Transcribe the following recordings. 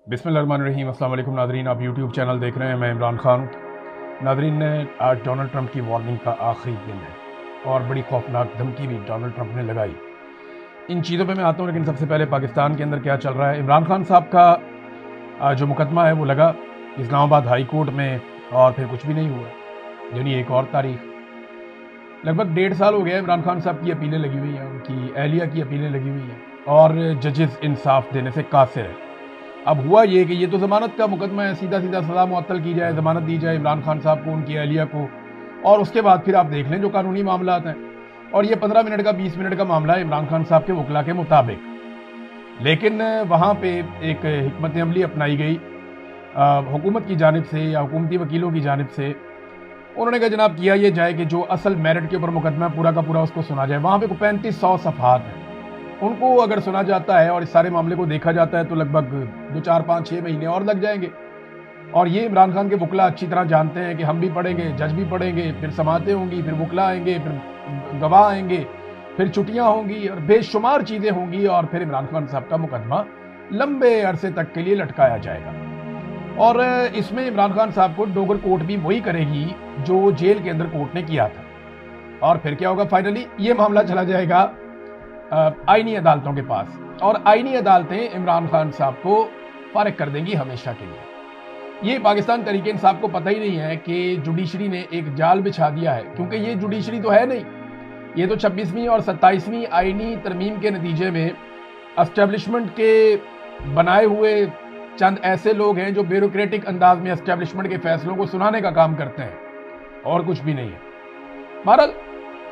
बिस्मिल्लाहिर्रहमानिर्रहीम। अस्सलाम वालेकुम नादरीन, आप यूट्यूब चैनल देख रहे हैं, मैं इमरान खान हूँ। नादरीन, आज डोनाल्ड ट्रंप की वार्निंग का आखिरी दिन है और बड़ी खौफनाक धमकी भी डोनाल्ड ट्रंप ने लगाई। इन चीज़ों पे मैं आता हूँ, लेकिन सबसे पहले पाकिस्तान के अंदर क्या चल रहा है। इमरान खान साहब का जो मुकदमा है वो लगा इस्लामाबाद हाई कोर्ट में और फिर कुछ भी नहीं हुआ, यानी एक और तारीख। लगभग 1.5 साल हो गया इमरान खान साहब की अपीलें लगी हुई हैं, उनकी अहलिया की अपीलें लगी हुई हैं और जजेस इंसाफ देने से कासिर है। अब हुआ ये कि ये तो ज़मानत का मुकदमा है, सीधा सीधा सज़ा मुअत्तल की जाए, ज़मानत दी जाए इमरान खान साहब को, उनकी अहलिया को, और उसके बाद फिर आप देख लें जो कानूनी मामला हैं। और ये 15 मिनट का 20 मिनट का मामला है इमरान खान साहब के वकला के मुताबिक। लेकिन वहाँ पे एक हिकमत अमली अपनाई गई हुकूमत की जानिब से या हुकूमती वकीलों की जानिब से। उन्होंने कहा जनाब किया ये जाए कि जो असल मेरिट के ऊपर मुकदमा पूरा का पूरा उसको सुना जाए। वहाँ पे 3500 सफ़हात हैं, उनको अगर सुना जाता है और इस सारे मामले को देखा जाता है तो लगभग 2, 4, 5, 6 महीने और लग जाएंगे। और ये इमरान खान के वकला अच्छी तरह जानते हैं कि हम भी पढ़ेंगे, जज भी पढ़ेंगे, फिर समातें होंगी, फिर वकला आएंगे, फिर गवाह आएंगे, फिर छुट्टियां होंगी और बेशुमार चीज़ें होंगी, और फिर इमरान खान साहब का मुकदमा लंबे अरसे तक के लिए लटकाया जाएगा। और इसमें इमरान खान साहब को डोगर कोर्ट भी वही करेगी जो जेल के अंदर कोर्ट ने किया था। और फिर क्या होगा, फाइनली ये मामला चला जाएगा आईनी अदालतों के पास, और आईनी अदालतें इमरान खान साहब को फारिग कर देंगी हमेशा के लिए। ये पाकिस्तान तरीके इंसाफ को पता ही नहीं है कि जुडिशरी ने एक जाल बिछा दिया है, क्योंकि ये जुडिशरी तो है नहीं, ये तो 26वीं और 27वीं आईनी तरमीम के नतीजे में एस्टेब्लिशमेंट के बनाए हुए चंद ऐसे लोग हैं जो ब्यूरोक्रेटिक अंदाज में एस्टेब्लिशमेंट के फैसलों को सुनाने का काम करते हैं, और कुछ भी नहीं है। बहरहाल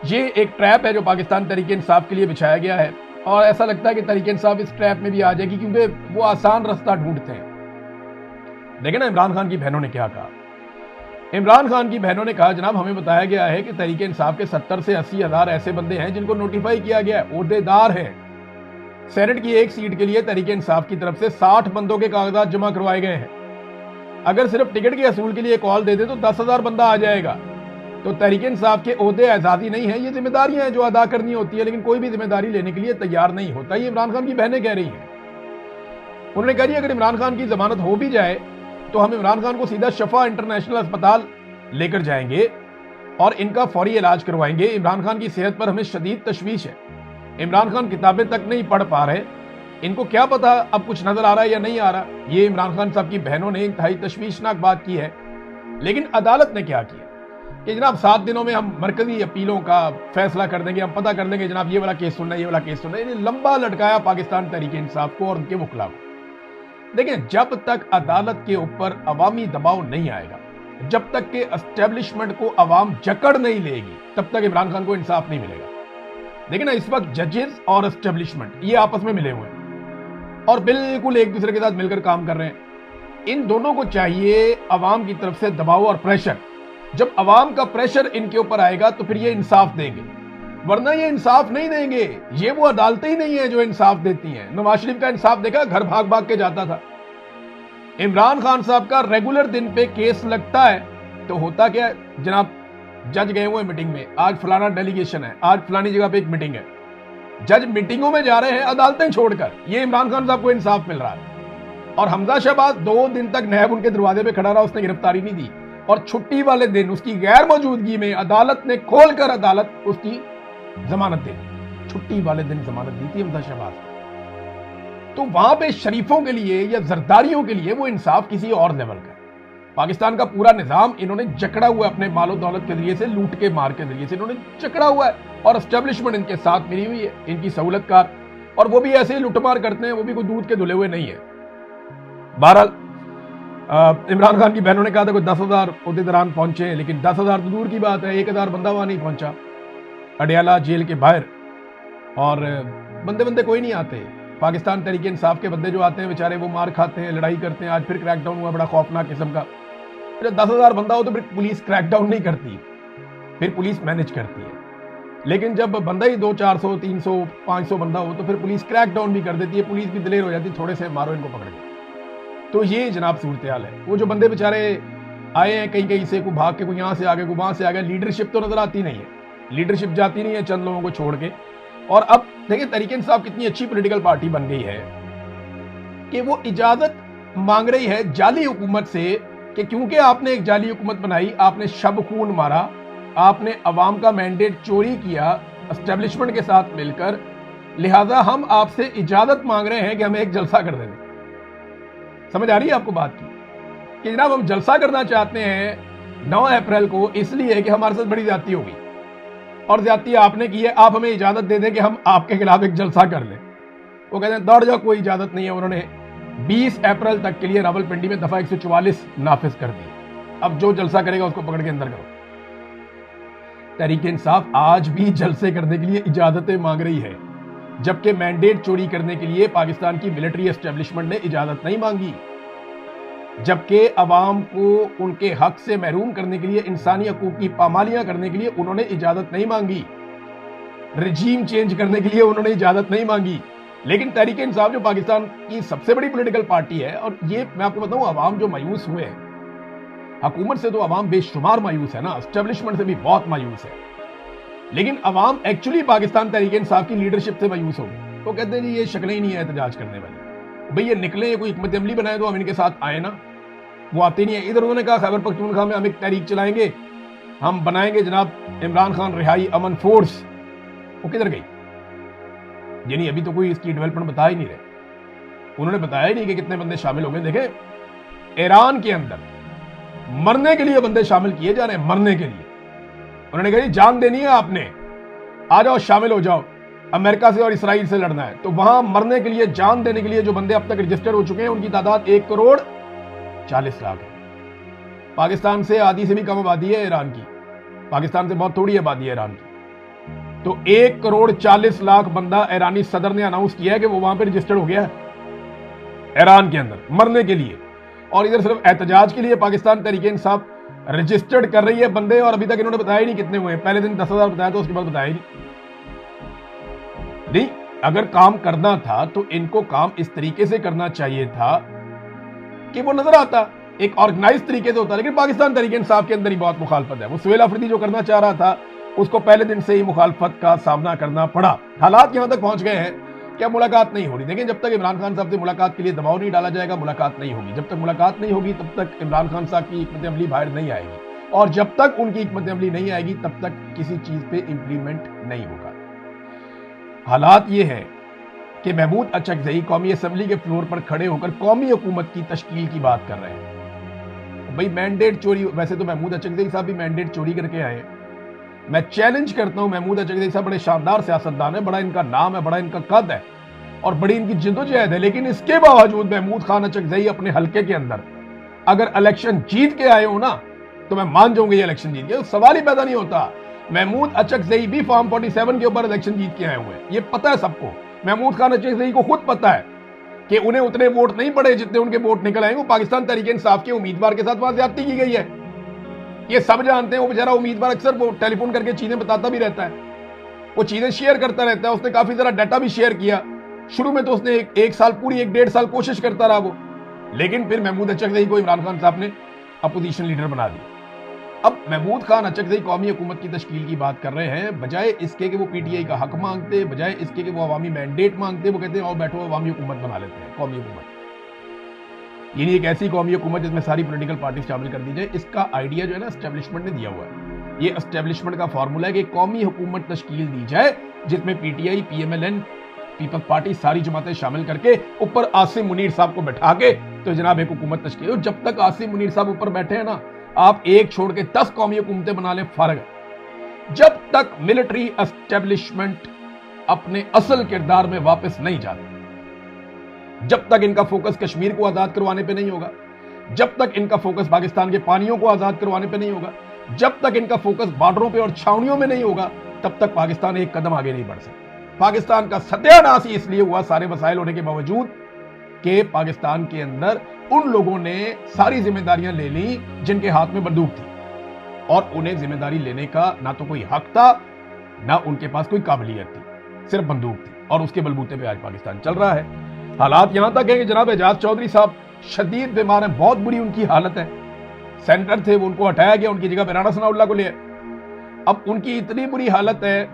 ये एक ट्रैप है जो पाकिस्तान तरीके इंसाफ के लिए बिछाया गया है, और ऐसा लगता है कि तरीके इंसाफ इस ट्रैप में भी आ जाएगी, क्योंकि वो आसान रास्ता ढूंढते हैं। देखिए ना इमरान खान की बहनों ने क्या कहा। इमरान खान की बहनों ने कहा जनाब हमें बताया गया है कि तरीके इंसाफ के 70 से 80 हज़ार ऐसे बंदे हैं जिनको नोटिफाई किया गया है, ओहदेदार हैं। सेनेट की एक सीट के लिए तरीके इंसाफ की तरफ से 60 बंदों के कागजात जमा करवाए गए हैं। अगर सिर्फ टिकट के असूल के लिए कॉल दे दे तो 10,000 बंदा आ जाएगा। तो तहरीक इंसाफ के ओहदे एजाजी नहीं है, ये जिम्मेदारियां हैं जो अदा करनी होती है, लेकिन कोई भी जिम्मेदारी लेने के लिए तैयार नहीं होता। ये इमरान खान की बहनें कह रही हैं। उन्होंने कहा अगर इमरान खान की जमानत हो भी जाए तो हम इमरान खान को सीधा शफा इंटरनेशनल अस्पताल लेकर जाएंगे और इनका फौरी इलाज करवाएंगे। इमरान खान की सेहत पर हमें शदीद तशवीश है। इमरान खान किताबें तक नहीं पढ़ पा रहे, इनको क्या पता अब कुछ नजर आ रहा है या नहीं आ रहा। ये इमरान खान साहब की बहनों ने इंतहाई तशवीशनाक बात की है। लेकिन अदालत ने क्या किया कि जनाब 7 दिनों में हम मरकजी अपीलों का फैसला कर देंगे, हम पता कर लेंगे जनाब ये वाला केस सुनना है, ये वाला केस सुनना है। ये लंबा लटकाया पाकिस्तान तहरीक इंसाफ को और उनके वकला को। देखिए जब तक अदालत के ऊपर अवामी दबाव नहीं आएगा, जब तक के एस्टेब्लिशमेंट को अवाम जकड़ नहीं लेगी, तब तक इमरान खान को इंसाफ नहीं मिलेगा। देखिए ना इस वक्त जजेस और एस्टेब्लिशमेंट ये आपस में मिले हुए हैं और बिल्कुल एक दूसरे के साथ मिलकर काम कर रहे हैं। इन दोनों को चाहिए अवाम की तरफ से दबाव और प्रेशर। जब अवाम का प्रेशर इनके ऊपर आएगा तो फिर ये इंसाफ देंगे, वरना ये इंसाफ नहीं देंगे। ये वो अदालतें ही नहीं है जो इंसाफ देती हैं। नवाज शरीफ का इंसाफ देखा, घर भाग भाग के जाता था। इमरान खान साहब का रेगुलर दिन पे केस लगता है तो होता क्या है, जनाब जज गए हुए मीटिंग में, आज फलाना डेलीगेशन है, आज फलानी जगह पे एक मीटिंग है। जज मीटिंगों में जा रहे हैं अदालतें छोड़कर। ये इमरान खान साहब को इंसाफ मिल रहा है। और हमजा शहबाज 2 दिन तक नैब उनके दरवाजे पे खड़ा रहा, उसने गिरफ्तारी नहीं दी, और छुट्टी वाले दिन उसकी गैर मौजूदगी में अदालत ने खोलकर अदालत उसकी जमानत दे दी। छुट्टी वाले दिन जमानत दी थी हमजा शहबाज। तो वहां पे शरीफों के लिए या जरदारियों के लिए वो इंसाफ किसी और लेवल का है। पाकिस्तान का पूरा निजाम इन्होंने जकड़ा हुआ है, अपने मालो दौलत के जरिए से, लूट के मार के जरिए से इन्होंने जकड़ा हुआ है, और एस्टेब्लिशमेंट इनके साथ मिली हुई है, इनकी सहूलतकार। और वो भी ऐसे ही लुटमार करते हैं, वो भी कोई दूध के धुले हुए नहीं है। बहरहाल इमरान खान की बहनों ने कहा था कोई 10,000 ओहदेदारान पहुंचे, लेकिन 10,000 तो दूर की बात है, 1,000 बंदा वहां नहीं पहुंचा अडियाला जेल के बाहर। और बंदे कोई नहीं आते। पाकिस्तान तहरीक इंसाफ के बंदे जो आते हैं बेचारे वो मार खाते हैं, लड़ाई करते हैं। आज फिर क्रैकडाउन हुआ बड़ा खौफनाक किस्म का। जब 10,000 बंदा हो तो फिर पुलिस क्रैकडाउन नहीं करती, फिर पुलिस मैनेज करती है। लेकिन जब बंदा ही 200, 400, 300, 500 बंदा हो तो फिर पुलिस क्रैकडाउन भी कर देती है। पुलिस भी दिलेर हो जाती है, थोड़े से मारो इनको पकड़ के। तो ये जनाब सूरत हाल है। वो जो बंदे बेचारे आए हैं कहीं कहीं से, कोई भाग के, कोई यहाँ से आ गए, कोई वहाँ से आ गया, लीडरशिप तो नजर आती नहीं है, लीडरशिप जाती नहीं है चंद लोगों को छोड़ के। और अब देखिए तहरीक इंसाफ कितनी अच्छी पॉलिटिकल पार्टी बन गई है कि वो इजाजत मांग रही है जाली हुकूमत से कि क्योंकि आपने एक जाली हुकूमत बनाई, आपने शब खून मारा, आपने अवाम का मैंडेट चोरी किया एस्टेब्लिशमेंट के साथ मिलकर, लिहाजा हम आपसे इजाजत मांग रहे हैं कि हमें एक जलसा कर दें। समझ आ रही है आपको बात की कि जनाब हम जलसा करना चाहते हैं 9 अप्रैल को, इसलिए कि हमारे साथ बड़ी ज्यादती होगी और ज्यादती आपने की है, आप हमें इजाजत दे दें कि हम आपके खिलाफ एक जलसा कर लें। वो कहते हैं दौड़ जाओ, कोई इजाजत नहीं है। उन्होंने 20 अप्रैल तक के लिए रावलपिंडी में दफा 144 नाफिज कर दी। अब जो जलसा करेगा उसको पकड़ के अंदर करो। तहरीक इंसाफ आज भी जलसे करने के लिए इजाजतें मांग रही है, जबकि मैंडेट चोरी करने के लिए पाकिस्तान की मिलिट्री एस्टेब्लिशमेंट ने इजाजत नहीं मांगी, जबकि अवाम को उनके हक से महरूम करने के लिए, इंसानी हकूक की पामालियां करने के लिए उन्होंने इजाजत नहीं मांगी, रजीम चेंज करने के लिए उन्होंने इजाजत नहीं मांगी। लेकिन तहरीक इंसाफ जो पाकिस्तान की सबसे बड़ी पॉलिटिकल पार्टी है, और ये मैं आपको बताऊं, अवाम जो मायूस हुए हैं हुकूमत से, तो अवाम बेशुमार मायूस है ना, एस्टेब्लिशमेंट से भी बहुत मायूस है, लेकिन अवाम एक्चुअली पाकिस्तान तहरीक इंसाफ की लीडरशिप से मायूस हो गई। तो कहते हैं जी ये शक्लें ही नहीं है एहतजाज करने वाली, भाई ये निकले, ये कोई हिकमत अमली बनाए तो हम इनके साथ आए ना, वो आते नहीं है। इधर उन्होंने कहा खैबर पख्तूनख्वा में हम एक तहरीक चलाएंगे, हम बनाएंगे जनाब इमरान खान रिहाई अमन फोर्स। वो किधर गई? यानी अभी तो कोई इसकी डेवलपमेंट बता ही नहीं रहे, उन्होंने बताया ही नहीं कि कितने बंदे शामिल हो गए। देखे ईरान के अंदर मरने के लिए बंदे शामिल किए जा रहे हैं, मरने के लिए। उन्होंने कहा जान देनी है आपने, आ जाओ शामिल हो जाओ, अमेरिका से और इसराइल से लड़ना है। तो वहां मरने के लिए, जान देने के लिए जो बंदे अब तक रजिस्टर्ड हो चुके हैं उनकी तादाद 1,40,00,000 है। पाकिस्तान से आधी से भी कम आबादी है ईरान की, पाकिस्तान से बहुत थोड़ी आबादी है ईरान की। तो 1,40,00,000 बंदा ईरानी सदर ने अनाउंस किया है कि वो वहां पे रजिस्टर्ड हो गया है ईरान के अंदर मरने के लिए, और इधर सिर्फ एहतजाज के लिए पाकिस्तान तहरीक इंसाफ रजिस्टर्ड कर रही है बंदे, और अभी तक इन्होंने बताया ही नहीं कितने हुए। पहले दिन 10,000 बताया, तो उसके बाद बताया ही नहीं। अगर काम करना था तो इनको काम इस तरीके से करना चाहिए था कि वो नजर आता, एक ऑर्गेनाइज तरीके से होता। लेकिन पाकिस्तान तहरीक इंसाफ के अंदर ही बहुत मुखालफत है। वो सुहेल अफरीदी जो करना चाह रहा था उसको पहले दिन से ही मुखालफत का सामना करना पड़ा। हालात यहां तक पहुंच गए हैं कि अब मुलाकात नहीं हो रही। देखिए जब तक इमरान खान साहब से मुलाकात के लिए दबाव नहीं डाला जाएगा, मुलाकात नहीं होगी। जब तक मुलाकात नहीं होगी तब तक इमरान खान साहब की हिकमत अमली बाहर नहीं आएगी, और जब तक उनकी हिकमत अमली नहीं आएगी तब तक किसी चीज पे इंप्लीमेंट नहीं होगा। हालात ये है कि महमूद अचकज़ई कौमी असम्बली के फ्लोर पर खड़े होकर कौमी हुकूमत की तश्कील की बात कर रहे हैं। भाई मैंडेट चोरी, वैसे तो महमूद अचकज़ई साहब भी मैंडेट चोरी करके आए। मैं चैलेंज करता हूं, महमूद अचकज़ई साहब बड़े शानदार सियासतदान है, बड़ा इनका नाम है, बड़ा इनका कद है और बड़ी इनकी जिद्दोजहद है, लेकिन इसके बावजूद महमूद खान अचकज़ई अपने हल्के के अंदर अगर इलेक्शन जीत के आए हो ना तो मैं मान जाऊंगा ये इलेक्शन जीत गए, सवाल ही पैदा नहीं होता। महमूद अचकज़ई भी फॉर्म 47 के ऊपर इलेक्शन जीत के आए हुए हैं, ये पता है सबको। महमूद खान अचकज़ई को खुद पता है कि उन्हें उतने वोट नहीं पड़े जितने उनके वोट निकल आए। वो पाकिस्तान तहरीक इंसाफ के उम्मीदवार के साथ वहां ज्यादती की गई है, ये सब जानते हैं। वो बेचारा उम्मीदवार अक्सर वो टेलीफोन करके चीजें बताता भी रहता है, वो चीजें शेयर करता रहता है। उसने काफी सारा डाटा भी शेयर किया। शुरू में तो उसने एक साल, पूरी 1-1.5 साल कोशिश करता रहा वो, लेकिन फिर महमूद अचकज़ई को इमरान खान साहब ने अपोजिशन लीडर बना दिया। अब महमूद खान अचकज़ई कौमी हुकूमत की तश्कील की बात कर रहे हैं, बजाय इसके कि वो पीटीआई का हक मांगते, बजाय इसके कि वो अवामी मैंडेट मांगते, वो कहते हैं आओ बैठो अवामी हुकूमत बना लेते हैं, कौमी हुकूमत। यानी एक ऐसी कौमी हुकूमत जिसमें सारी पॉलिटिकल पार्टी शामिल कर दी जाए। इसका आइडिया जो है ना एस्टेब्लिशमेंट ने दिया हुआ है। ये एस्टेब्लिशमेंट का फार्मूला है कि कौमी हुकूमत तश्कील दी जाए जिसमें पीटीआई, पीएमएलएन, पीपल्स पार्टी, सारी जमातें शामिल करके ऊपर आसिम मुनीर साहब को बैठा के तो जनाब एक हुकूमत तश्कील हो। जब तक आसिम मुनीर साहब ऊपर बैठे हैं ना, आप एक छोड़ के 10 कौमी हुकूमतें बना लें, फर्क है। जब तक मिलिट्री एस्टेब्लिशमेंट अपने असल किरदार में वापस नहीं जाती, जब तक इनका फोकस कश्मीर को आजाद करवाने पे नहीं होगा, जब तक इनका फोकस पाकिस्तान के पानियों को आजाद करवाने पे नहीं होगा, जब तक इनका फोकस बॉर्डरों पे और छावनियों में नहीं होगा, तब तक पाकिस्तान एक कदम आगे नहीं बढ़ सकता। पाकिस्तान का सत्यानाश ही इसलिए हुआ, सारे वसाइल होने के बावजूद, कि पाकिस्तान के अंदर उन लोगों ने सारी जिम्मेदारियां ले ली जिनके हाथ में बंदूक थी, और उन्हें जिम्मेदारी लेने का ना तो कोई हक था, ना उनके पास कोई काबिलियत थी, सिर्फ बंदूक थी, और उसके बलबूते पे आज पाकिस्तान चल रहा है। हालात यहां तक है कि जनाब एजाज चौधरी साहब शदीद बीमार हैं, बहुत बुरी उनकी हालत है। सेंटर थे, वो उनको हटाया गया, उनकी जगह पे राणा सनाउल्लाह को लिया। अब उनकी इतनी बुरी हालत है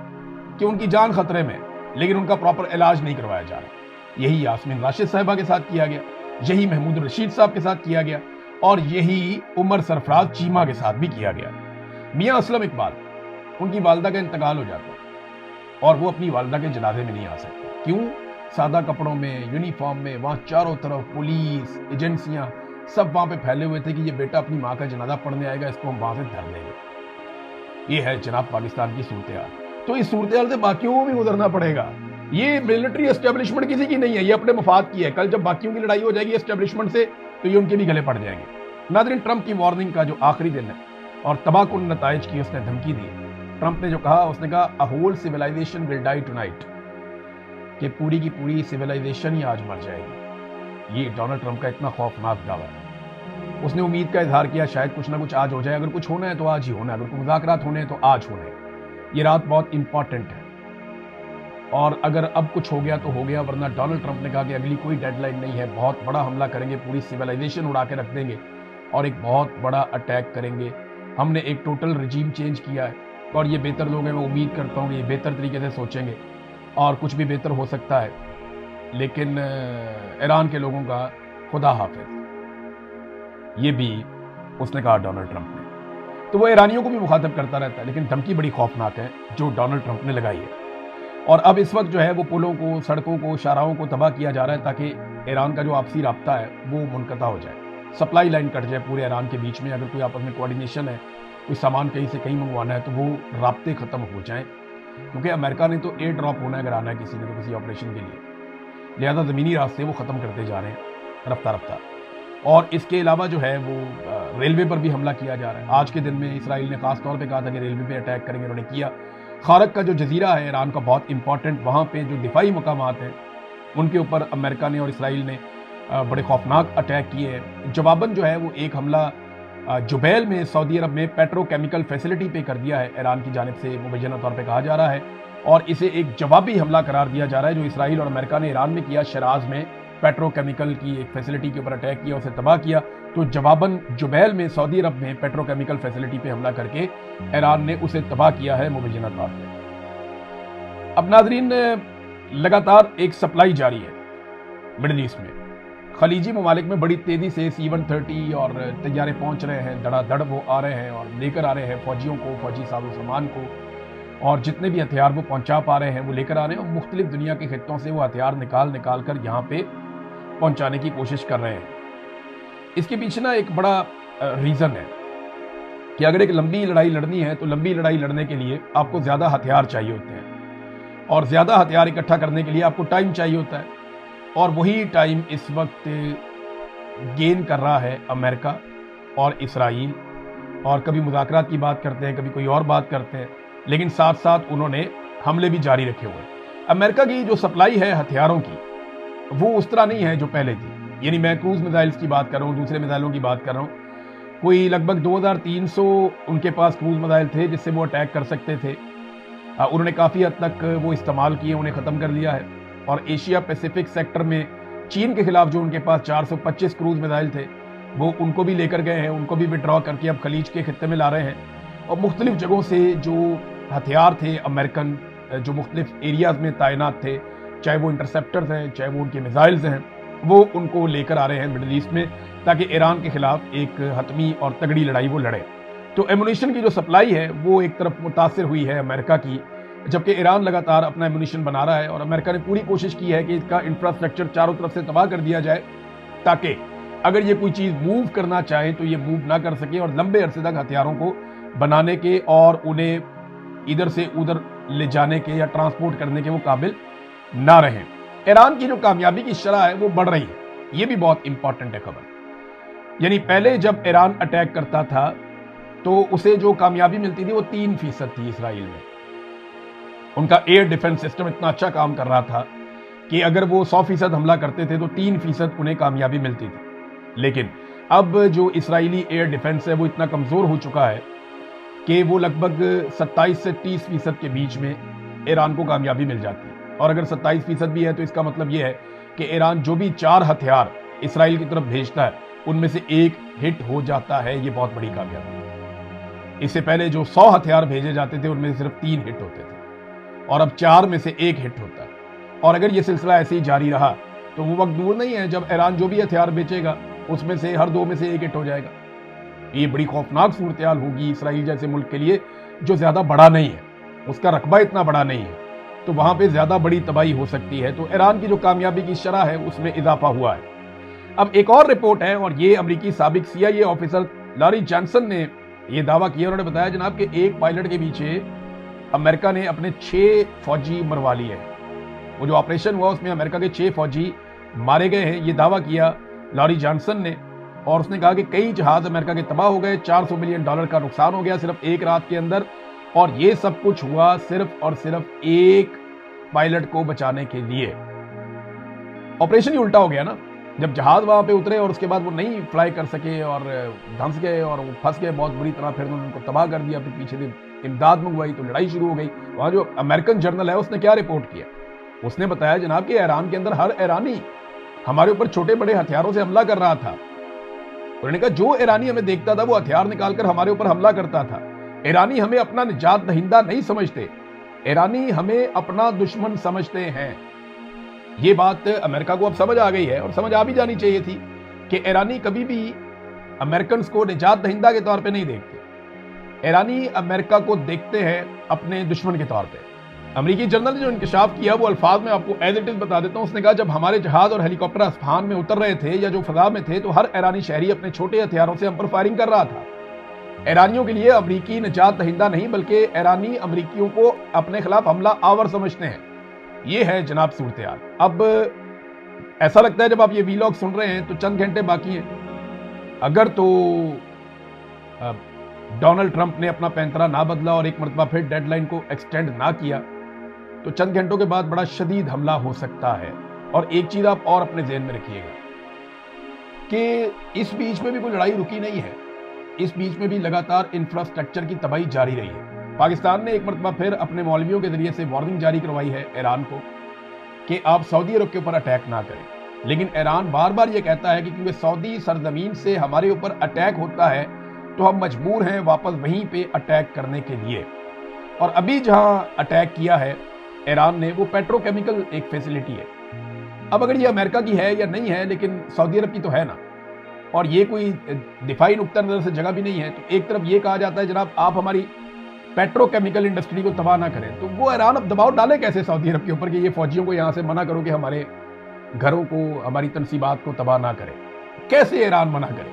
कि उनकी जान खतरे में, लेकिन उनका प्रॉपर इलाज नहीं करवाया जा रहा। यही यास्मीन राशिद साहिबा के साथ किया गया। یہی محمود الرشید صاحب کے ساتھ کیا گیا اور یہی عمر سرفراز چیمہ کے ساتھ بھی کیا گیا۔ میاں اسلم اقبال، ان کی والدہ کا انتقال ہو جاتا ہے اور وہ اپنی والدہ کے جنازے میں نہیں آ سکتے۔ کیوں؟ سادہ کپڑوں میں، یونیفارم میں، وہاں چاروں طرف پولیس ایجنسیاں سب وہاں پہ پھیلے ہوئے تھے کہ یہ بیٹا اپنی ماں کا جنازہ پڑھنے آئے گا، اس کو ہم وہاں سے دھر دیں گے۔ یہ ہے جناب پاکستان کی صورتحال۔ تو اس صورتحال سے باقیوں کو بھی گزرنا پڑے گا۔ یہ ملٹری اسٹیبلشمنٹ کسی کی نہیں ہے، یہ اپنے مفاد کی ہے۔ کل جب باقیوں کی لڑائی ہو جائے گی اسٹیبلشمنٹ سے تو یہ ان کے بھی گلے پڑ جائیں گے۔ ناظرین، ٹرمپ کی وارننگ کا جو آخری دن ہے اور تباہ کن نتائج کی اس نے دھمکی دی، ٹرمپ نے جو کہا، اس نے کہا "A whole civilization will die tonight"، کہ پوری کی پوری سویلائزیشن ہی آج مر جائے گی۔ یہ ڈونلڈ ٹرمپ کا اتنا خوفناک دعویٰ ہے۔ اس نے امید کا اظہار کیا شاید کچھ نہ کچھ آج ہو جائے، اگر کچھ ہونا ہے تو آج ہی ہونا ہے، اگر کوئی مذاکرات ہونے ہیں تو آج ہونے ہیں۔ یہ رات بہت امپورٹنٹ ہے اور اگر اب کچھ ہو گیا تو ہو گیا، ورنہ ڈونلڈ ٹرمپ نے کہا کہ اگلی کوئی ڈیڈ لائن نہیں ہے، بہت بڑا حملہ کریں گے، پوری سویلائزیشن اڑا کے رکھ دیں گے اور ایک بہت بڑا اٹیک کریں گے۔ ہم نے ایک ٹوٹل رجیم چینج کیا ہے اور یہ بہتر لوگ ہیں، میں امید کرتا ہوں کہ یہ بہتر طریقے سے سوچیں گے اور کچھ بھی بہتر ہو سکتا ہے، لیکن ایران کے لوگوں کا خدا حافظ۔ یہ بھی اس نے کہا ڈونلڈ ٹرمپ نے۔ تو وہ ایرانیوں کو بھی مخاطب کرتا رہتا ہے، لیکن دھمکی بڑی خوفناک ہے جو ڈونلڈ ٹرمپ نے لگائی ہے۔ اور اب اس وقت جو ہے وہ پلوں کو، سڑکوں کو، شاہراہوں کو تباہ کیا جا رہا ہے تاکہ ایران کا جو آپسی رابطہ ہے وہ منقطع ہو جائے، سپلائی لائن کٹ جائے پورے ایران کے بیچ میں۔ اگر کوئی آپس میں کوارڈینیشن ہے، کوئی سامان کہیں سے کہیں منگوانا ہے تو وہ رابطے ختم ہو جائیں، کیونکہ امریکہ نے تو ایئر ڈراپ ہونا ہے اگر آنا ہے کسی نے تو کسی آپریشن کے لیے، لہذا زمینی راستے وہ ختم کرتے جا رہے ہیں رفتہ رفتہ۔ اور اس کے علاوہ جو ہے وہ ریلوے پر بھی حملہ کیا جا رہا ہے۔ آج کے دن میں اسرائیل نے خاص طور پہ کہا تھا کہ ریلوے پہ اٹیک کریں گے، انہوں نے کیا۔ خارق کا جو جزیرہ ہے ایران کا بہت امپورٹنٹ، وہاں پہ جو دفاعی مقامات ہیں ان کے اوپر امریکہ نے اور اسرائیل نے بڑے خوفناک اٹیک کیے ہیں۔ جواباً جو ہے وہ ایک حملہ جبیل میں، سعودی عرب میں پیٹرو کیمیکل فیسلٹی پہ کر دیا ہے ایران کی جانب سے، مبینہ طور پہ کہا جا رہا ہے، اور اسے ایک جوابی حملہ قرار دیا جا رہا ہے جو اسرائیل اور امریکہ نے ایران میں کیا۔ شراز میں پیٹرو کیمیکل کی ایک فیسلٹی کے اوپر اٹیک کیا، اسے تباہ کیا، تو جواباً جبیل میں سعودی عرب میں پیٹرو کیمیکل فیسلٹی پہ حملہ کر کے ایران نے اسے تباہ کیا ہے مبینہ طور پہ۔ اب ناظرین، لگاتار ایک سپلائی جاری ہے مڈل ایسٹ میں، خلیجی ممالک میں بڑی تیزی سے C-130 اور طیارے پہنچ رہے ہیں، دڑا دڑ وہ آ رہے ہیں اور لے کر آ رہے ہیں فوجیوں کو، فوجی ساز و سامان کو، اور جتنے بھی ہتھیار وہ پہنچا پا رہے ہیں وہ لے کر آ رہے ہیں، اور مختلف دنیا کے خطوں سے وہ ہتھیار نکال کر یہاں پہ پہنچانے کی کوشش کر رہے ہیں۔ اس کے پیچھے نا ایک بڑا ریزن ہے کہ اگر ایک لمبی لڑائی لڑنی ہے تو لمبی لڑائی لڑنے کے لیے آپ کو زیادہ ہتھیار چاہیے ہوتے ہیں، اور زیادہ ہتھیار اکٹھا کرنے کے لیے آپ کو ٹائم چاہیے ہوتا ہے، اور وہی ٹائم اس وقت گین کر رہا ہے امریکہ اور اسرائیل، اور کبھی مذاکرات کی بات کرتے ہیں، کبھی کوئی اور بات کرتے ہیں، لیکن ساتھ ساتھ انہوں نے حملے بھی جاری رکھے ہوئے ہیں۔ امریکہ کی جو سپلائی ہے ہتھیاروں کی وہ اس طرح نہیں ہے جو پہلے تھی، یعنی میں کروز میزائلز کی بات کر رہا ہوں، دوسرے میزائلوں کی بات کر رہا ہوں، کوئی لگ بھگ 2300 ان کے پاس کروز میزائل تھے جس سے وہ اٹیک کر سکتے تھے، انہوں نے کافی حد تک وہ استعمال کیے، انہیں ختم کر دیا ہے، اور ایشیا پیسیفک سیکٹر میں چین کے خلاف جو ان کے پاس 425 کروز میزائل تھے وہ ان کو بھی لے کر گئے ہیں، ان کو بھی وڈرا کر کے اب خلیج کے خطے میں لا رہے ہیں، اور مختلف جگہوں سے جو ہتھیار تھے امریکن جو مختلف ایریاز میں تعینات تھے، چاہے وہ انٹرسیپٹرز ہیں، چاہے وہ ان کے میزائلز ہیں، وہ ان کو لے کر آ رہے ہیں مڈل ایسٹ میں تاکہ ایران کے خلاف ایک حتمی اور تگڑی لڑائی وہ لڑے۔ تو ایمونیشن کی جو سپلائی ہے وہ ایک طرف متاثر ہوئی ہے امریکہ کی، جبکہ ایران لگاتار اپنا ایمونیشن بنا رہا ہے، اور امریکہ نے پوری کوشش کی ہے کہ اس کا انفراسٹرکچر چاروں طرف سے تباہ کر دیا جائے تاکہ اگر یہ کوئی چیز موو کرنا چاہیں تو یہ موو نہ کر سکے، اور لمبے عرصے تک ہتھیاروں کو بنانے کے اور انہیں ادھر سے ادھر لے جانے کے یا ٹرانسپورٹ کرنے کے وہ قابل نہ رہیں۔ ایران کی جو کامیابی کی شرح ہے وہ بڑھ رہی ہے، یہ بھی بہت امپورٹنٹ ہے خبر، یعنی پہلے جب ایران اٹیک کرتا تھا تو اسے جو کامیابی ملتی تھی وہ 3% تھی اسرائیل میں، ان کا ایئر ڈیفنس سسٹم اتنا اچھا کام کر رہا تھا کہ اگر وہ 100% حملہ کرتے تھے تو 3% انہیں کامیابی ملتی تھی، لیکن اب جو اسرائیلی ایئر ڈیفنس ہے وہ اتنا کمزور ہو چکا ہے کہ وہ لگ بھگ 27 سے 30% کے بیچ میں ایران کو کامیابی مل جاتی ہے، اور اگر 27% بھی ہے تو اس کا مطلب یہ ہے کہ ایران جو بھی 4 ہتھیار اسرائیل کی طرف بھیجتا ہے ان میں سے 1 ہٹ ہو جاتا ہے، یہ بہت بڑی کامیابی ہے۔ اس سے پہلے جو 100 ہتھیار بھیجے جاتے تھے ان میں سے صرف 3 ہٹ ہوتے تھے، اور اب 4 میں سے 1 ہٹ ہوتا ہے، اور اگر یہ سلسلہ ایسے ہی جاری رہا تو وہ وقت دور نہیں ہے جب ایران جو بھی ہتھیار بیچے گا اس میں سے ہر 2 میں سے 1 ہٹ ہو جائے گا. یہ بڑی خوفناک صورتحال ہوگی اسرائیل جیسے ملک کے لیے جو زیادہ بڑا نہیں ہے, اس کا رقبہ اتنا بڑا نہیں ہے, تو وہاں پہ زیادہ بڑی تباہی ہو سکتی ہے. تو ایران کی جو کامیابی کی شرح ہے اس میں اضافہ ہوا ہے. اب ایک اور رپورٹ ہے, اور یہ امریکی سابق CIA آفیسر لاری جانسن نے یہ دعویٰ کیا. انہوں نے بتایا جناب کہ ایک پائلٹ کے پیچھے امریکہ نے اپنے 6 فوجی مروا لیے ہیں. وہ جو آپریشن ہوا اس میں امریکہ کے 6 فوجی مارے گئے ہیں. یہ دعویٰ کیا لاری جانسن نے, اور اس نے کہا کہ کئی جہاز امریکہ کے تباہ ہو گئے, $400 ملین کا نقصان ہو گیا صرف ایک رات کے اندر, اور یہ سب کچھ ہوا صرف اور صرف ایک پائلٹ کو بچانے کے لیے. آپریشن ہی الٹا ہو گیا نا, جب جہاز وہاں پہ اترے اور اس کے بعد وہ نہیں فلائی کر سکے اور دھنس گئے اور وہ پھنس گئے بہت بری طرح, پھر انہوں نے ان کو تباہ کر دیا, پھر پیچھے سے امداد منگوائی تو لڑائی شروع ہو گئی. وہاں جو امریکن جرنل ہے اس نے کیا رپورٹ کیا, اس نے بتایا جناب کہ ایران کے اندر ہر ایرانی ہمارے اوپر چھوٹے بڑے ہتھیاروں سے حملہ کر رہا تھا. انہوں نے کہا جو ایرانی ہمیں دیکھتا تھا وہ ہتھیار نکال کر ہمارے اوپر حملہ کرتا تھا. ایرانی ہمیں اپنا نجات دہندہ نہیں سمجھتے, ایرانی ہمیں اپنا دشمن سمجھتے ہیں. یہ بات امریکہ کو اب سمجھ آ گئی ہے, اور سمجھ آ بھی جانی چاہیے تھی کہ ایرانی کبھی بھی امریکنز کو نجات دہندہ کے طور پہ نہیں دیکھتے. ایرانی امریکہ کو دیکھتے ہیں اپنے دشمن کے طور پہ. امریکی جنرل نے جو انکشاف کیا وہ الفاظ میں آپ کو ایز اٹ از بتا دیتا ہوں. اس نے کہا جب ہمارے جہاز اور ہیلی کاپٹر اصفہان میں اتر رہے تھے یا جو فضا میں تھے تو ہر ایرانی شہری اپنے چھوٹے ہتھیاروں سے ہم پر فائرنگ کر رہا تھا. ایرانیوں کے لیے امریکی نجات دہندہ نہیں بلکہ ایرانی امریکیوں کو اپنے خلاف حملہ آور سمجھتے ہیں. یہ ہے جناب صورتحال. اب ایسا لگتا ہے جب آپ یہ ویلاگ سن رہے ہیں تو چند گھنٹے باقی ہیں. اگر تو ڈونلڈ ٹرمپ نے اپنا پینترا نہ بدلا اور ایک مرتبہ پھر ڈیڈ لائن کو ایکسٹینڈ نہ کیا تو چند گھنٹوں کے بعد بڑا شدید حملہ ہو سکتا ہے. اور ایک چیز آپ اور اپنے ذہن میں رکھیے گا کہ اس بیچ میں بھی کوئی لڑائی رکی نہیں ہے. اس بیچ میں بھی لگاتار انفراسٹرکچر کی تباہی جاری رہی ہے. پاکستان نے ایک مرتبہ پھر اپنے مولویوں کے ذریعے سے وارننگ جاری کروائی ہے ایران کو کہ آپ سعودی عرب کے اوپر اٹیک نہ کریں, لیکن ایران بار بار یہ کہتا ہے کہ کیونکہ سعودی سرزمین سے ہمارے اوپر اٹیک ہوتا ہے تو ہم مجبور ہیں واپس وہیں پہ اٹیک کرنے کے لیے. اور ابھی جہاں اٹیک کیا ہے ایران نے وہ پیٹرو کیمیکل ایک فیسلٹی ہے. اب اگر یہ امریکہ کی ہے یا نہیں ہے لیکن سعودی عرب کی تو ہے نا, اور یہ کوئی دفاعی نقطہ نظر سے جگہ بھی نہیں ہے. تو ایک طرف یہ کہا جاتا ہے جناب آپ ہماری پیٹرو کیمیکل انڈسٹری کو تباہ نہ کریں, تو وہ ایران اب دباؤ ڈالے کیسے سعودی عرب کے اوپر کہ یہ فوجیوں کو یہاں سے منع کرو کہ ہمارے گھروں کو ہماری تنصیبات کو تباہ نہ کرے. کیسے ایران منع کرے؟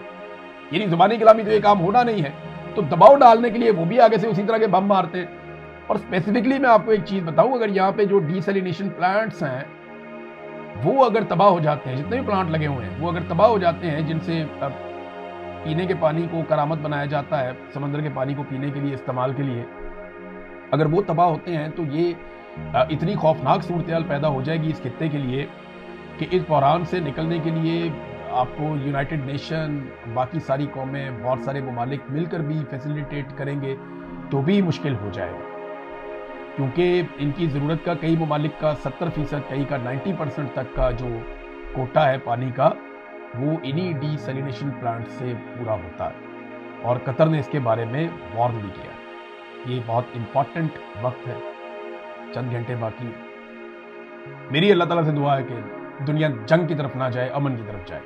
یعنی زبانی کلامی تو یہ کام ہونا نہیں ہے, تو دباؤ ڈالنے کے لیے وہ بھی آگے سے اسی طرح کے بم مارتے ہیں. اور اسپیسیفکلی میں آپ کو ایک چیز بتاؤں, اگر یہاں پہ جو ڈیسیلینیشن پلانٹس ہیں وہ اگر تباہ ہو جاتے ہیں, جتنے بھی پلانٹ لگے ہوئے ہیں وہ اگر تباہ ہو جاتے ہیں جن سے پینے کے پانی کو کرامت بنایا جاتا ہے, سمندر کے پانی کو پینے کے لیے استعمال کے لیے, اگر وہ تباہ ہوتے ہیں تو یہ اتنی خوفناک صورتحال پیدا ہو جائے گی اس خطے کے لیے کہ اس بحران سے نکلنے کے لیے آپ کو یونائٹڈ نیشن, باقی ساری قومیں, بہت سارے ممالک مل کر بھی فیسیلیٹیٹ کریں گے تو بھی مشکل ہو جائے گا, کیونکہ ان کی ضرورت کا کئی ممالک کا 70%, کئی کا 90% تک کا جو کوٹا ہے پانی کا وہ انہی ڈیسیلینیشن پلانٹ سے پورا ہوتا ہے. اور قطر نے اس کے بارے میں وارن بھی کیا. یہ بہت امپورٹنٹ وقت ہے, چند گھنٹے باقی. میری اللہ تعالیٰ سے دعا ہے کہ دنیا جنگ کی طرف نہ جائے, امن کی طرف جائے.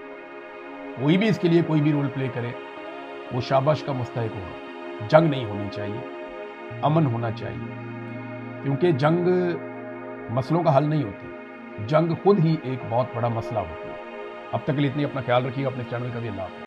کوئی بھی اس کے لیے کوئی بھی رول پلے کرے وہ شاباش کا مستحق ہوگا. جنگ نہیں ہونی چاہیے, امن ہونا چاہیے, کیونکہ جنگ مسئلوں کا حل نہیں ہوتی, جنگ خود ہی ایک بہت بڑا مسئلہ ہوتی ہے. اب تک کے لیے اتنی اپنا خیال رکھیے گا, اپنے چینل کا بھی اللہ حافظ.